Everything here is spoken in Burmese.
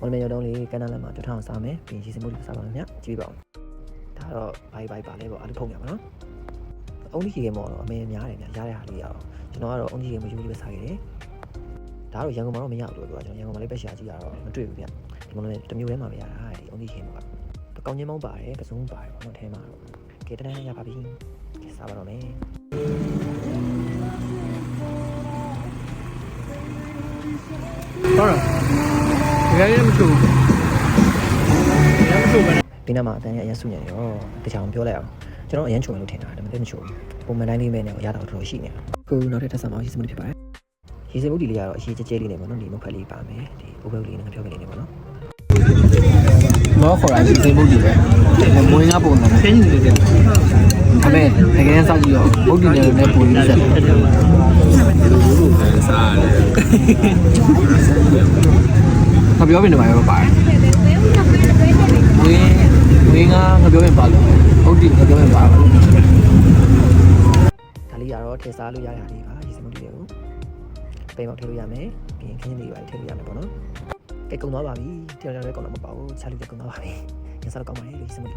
မော်လမြိုင်ရောက်တော့လေကန်းနာလမ်းမှာပြောထားအောင်စားမယ်ပြီးရေစင်မှုတွေစားပါမယ်ကြည့်ပါဦးဒါတော့ဘိုင်ပါလဲပေါ့အားလုံးဖုန်ရပါနော်အုံးကြီးရေမော်တော့အမေများတယ်များရတဲ့ဟာလေးရအောင်ကျွန်တော်ကတော့အုံးကြီးရေမယူလေးပဲစားခဲ့တယ်ဒါတော့ရန်ကုန်မှာတော့မရဘူးလို့ပြောကျွန်တော်ရန်ကုန်မှာလေးပဲရှာကြည့်ရတော့မတွေ့ဘူးဗျဒီမော်လမြိုင်တစ်မျိုးတည်းမှာပဲရတာဒီအုံးကြီးရေမော်ကကောင်းချင်းမောင်းပါတယ်ပစုံပါတယ်ပေါ့နော်ထဲမှာတော့ကဲတန်းရပါပြီစားပါတော့မယ်ဟုတ်လားတကယ်လည်းမချိုးဘူးလည်းမချိုးပဲဒီနေ့မှာအတန်းရအရင်စုညံရောတခြားပြောလိုက်အောင်ကျွန်တော်အရင်ချုံလို့ထင်တာဒါပေမဲ့မချိုးဘူးပုံမှန်တိုင်းလေးပဲနဲ့ရတာတော့တော်တော်ရှိနေတာခုနောက်ထပ်ဆက်ဆောင်ရေးစမှုဖြစ်ပါတယ်ရေးစမှုဒီလေးကတော့အရေးကျဲလေးနဲ့ပေါ့နော်ဒီမုတ်ဖက်လေးပါမယ်ဒီဘိုးဘုတ်လေးနဲ့ငပြောကလေးနဲ့ပေါ့နော်မောခေါ်လိုက်ဒီစိတ်ဘုတ်ကြီးပဲမွေးငါပုံစံဆင်းနေတယ်ဒါပေမဲ့တကယ်စောက်ကြည့်တော့ဘုတ်တီနဲ့လည်းပုံပြီးဆက်တယ်စားတယ်ငါပြောပြင်နေမှာရောပါတယ်ဝင်းငါပြောပြင်ပါလို့ဘုတ်တီငါပြောပြင်ပါလို့ဒါလေးကတော့ထည့်စားလို့ရရလေးပါရေးစမှုဒီလေးကိုပိန်ပေါက်ထည့်လို့ရမယ်ပြီးရင်ခင်းလေးပါထည့်လို့ရမယ်ပေါ့နော်ကဲကုန်သွားပါပြီတယောက်တည်းလည်းကောင်းတော့မပါဘူးချားလေးလည်းကုန်သွားပါပြီရစားတော့ကောင်းပါလေရေးစမှု